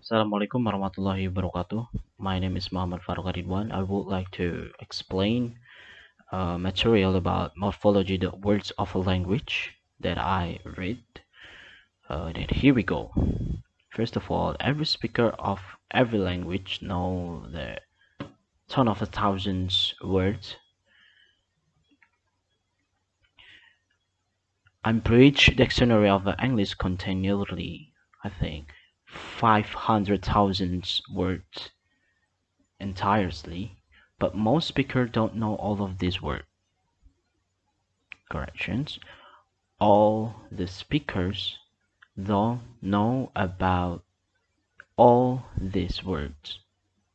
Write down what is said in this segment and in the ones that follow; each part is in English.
Assalamualaikum warahmatullahi wabarakatuh. My name is Muhammad Farouk. I would like to explain material about morphology, the words of a language that I read. Then here we go. First of all, every speaker of every language know the ton of a thousands words. Unbridged dictionary of English contain nearly, I think, 500,000 words entirely, but most speakers don't know all of these words. Corrections. All the speakers don't know about all these words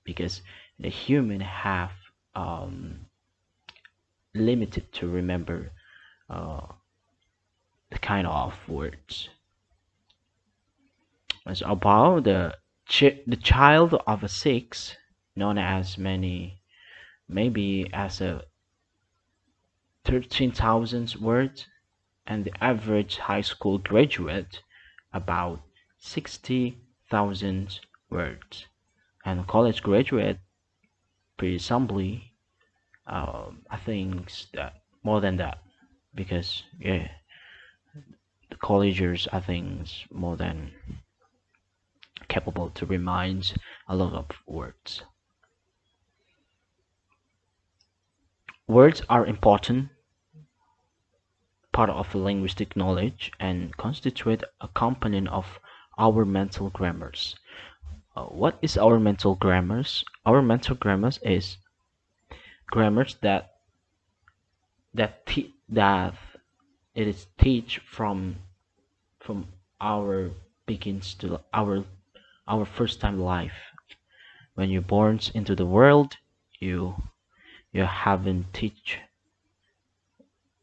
because the human have um, limited to remember uh, the kind of words. It's about the child of a six, known as many maybe as a 13,000 words, and the average high school graduate about 60,000 words, and college graduate presumably I think that more than that because yeah, the collegers I think is more than capable to remind a lot of words. Words are important part of linguistic knowledge and constitute a component of our mental grammars. What is our mental grammars? Our mental grammars is grammars that it is teach from our begins to our first time life. When you're born into the world, you you haven't teach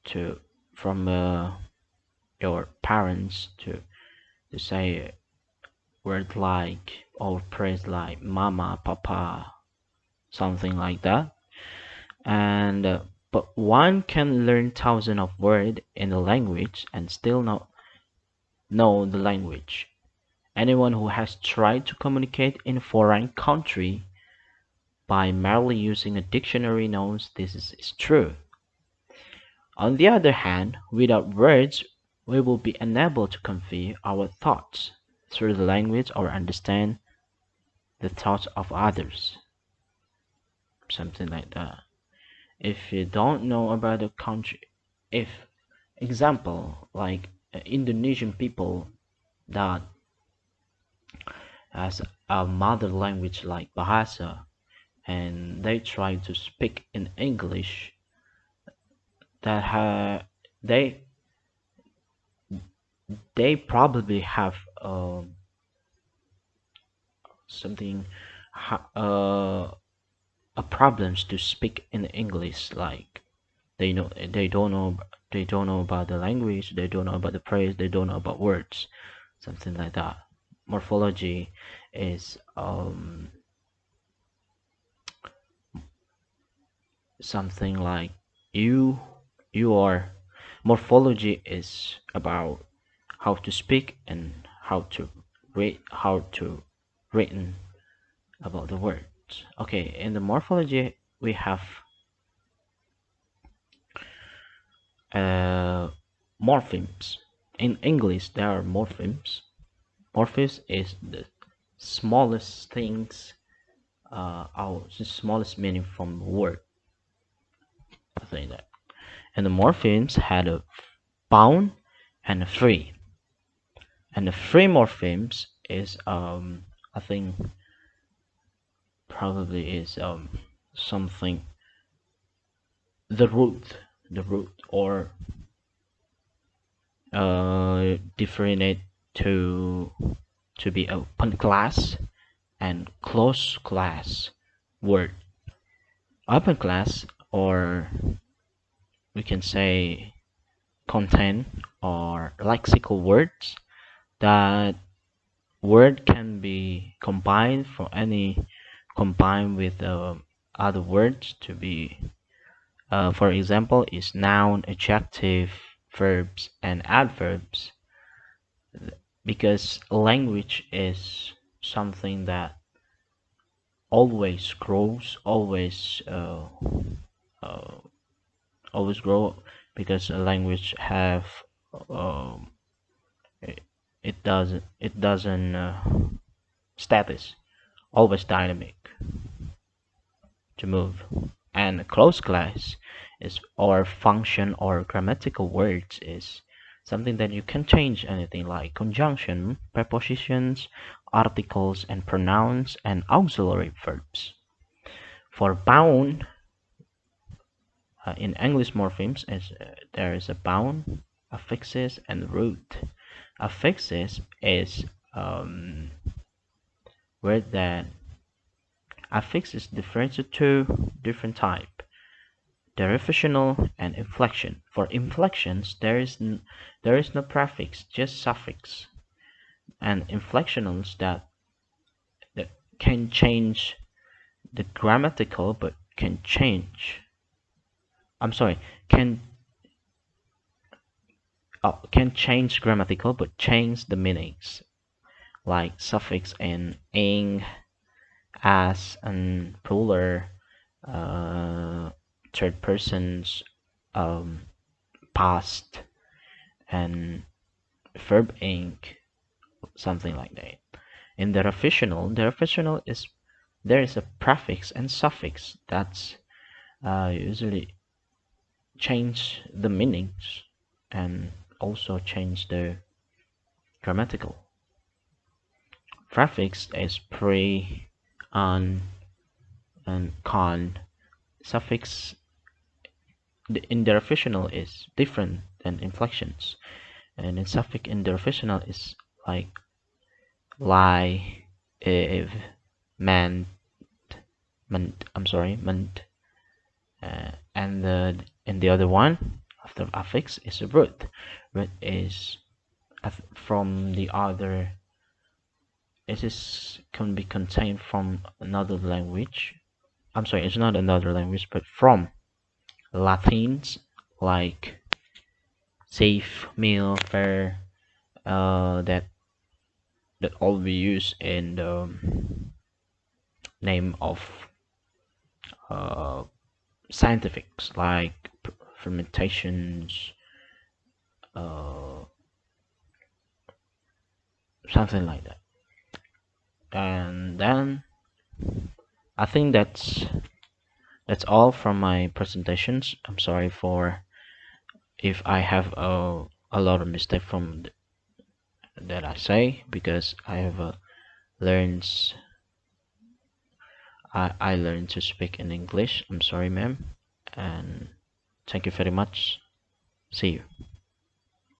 to from your parents to say word like or praise like mama, papa, something like that. And but one can learn thousands of words in the language and still not know the language. Anyone who has tried to communicate in a foreign country by merely using a dictionary knows this is true. On the other hand, without words, we will be unable to convey our thoughts through the language or understand the thoughts of others. Something like that. If you don't know about the country, if example like Indonesian people that has a mother language like Bahasa and they try to speak in English, that they probably have something a problems to speak in English. Like they don't know about the language, they don't know about the phrase, they don't know about words, something like that. Morphology is something like you you are morphology is about how to speak and how to written about the words. Okay, in the morphology we have uh, morphemes. In English there are morphemes. Morphemes is the smallest things or the smallest meaning from the word. I think that. And the morphemes had a bound and a free. And the free morphemes is I think probably is something the root or differentiate to to be open class and closed class word. Open class, or we can say content or lexical words, that word can be combined for any combined with other words to be for example is noun, adjective, verbs and adverbs, because language is something that always grows, uh, always grow, because a language have um, it, it doesn't status, always dynamic to move. And closed class is, or function or grammatical words is something that you can change anything, like conjunction, prepositions, articles and pronouns, and auxiliary verbs. For bound, in English morphemes, there is a bound, affixes, and root. Affixes is word that affix is differentiated to different type: derivational and inflection. For inflections, there is no prefix, just suffix. And inflectionals that can change the grammatical, but can change. I'm sorry, can change grammatical, but change the meanings, like suffix in ing, as, and plural, uh, third persons, um, past, and verb ing, something like that. In the official is, there is a prefix and suffix that's usually change the meanings and also change the grammatical. Prefix is pre, on, and con. Suffix in the official is different than inflections, and in suffix in the official is like lie, if, man, I'm sorry, meant, and the other one after affix is a root. Root is from the other. It is can be contained from another language. I'm sorry, it's not another language, but from Latins, like safe, meal, fair. That all we use in the name of uh, scientifics, like fermentations, uh, something like that. And then I think that's all from my presentations. I'm sorry for if I have a lot of mistake from that I say, because I have learned I learned to speak in English. I'm sorry, ma'am, and thank you very much. See you.